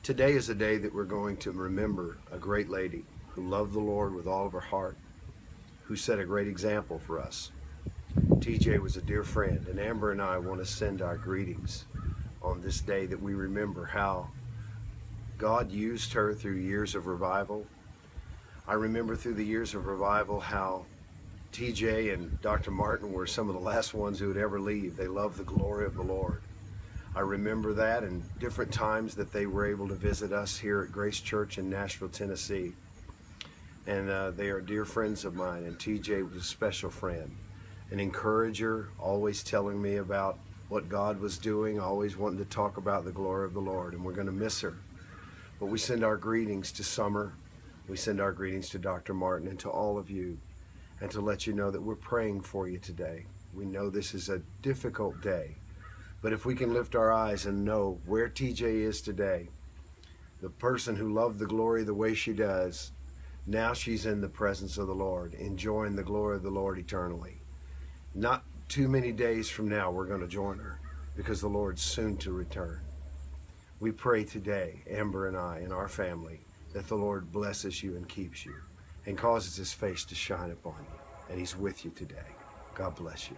Today is a day that we're going to remember a great lady who loved the Lord with all of her heart, who set a great example for us. TJ was a dear friend, and Amber and I want to send our greetings on this day that we remember how God used her through years of revival. I remember through the years of revival how TJ and Dr. Martin were some of the last ones who would ever leave. They loved the glory of the Lord. I remember that, and different times that they were able to visit us here at Grace Church in Nashville, Tennessee. And they are dear friends of mine, and TJ was a special friend, an encourager, always telling me about what God was doing, always wanting to talk about the glory of the Lord, and we're going to miss her. But we send our greetings to Summer. We send our greetings to Dr. Martin and to all of you, and to let you know that we're praying for you today. We know this is a difficult day, but if we can lift our eyes and know where TJ is today, the person who loved the glory the way she does, now she's in the presence of the Lord, enjoying the glory of the Lord eternally. Not too many days from now we're going to join her, because the Lord's soon to return. We pray today, Amber and I and our family, that the Lord blesses you and keeps you and causes his face to shine upon you, and he's with you today. God bless you.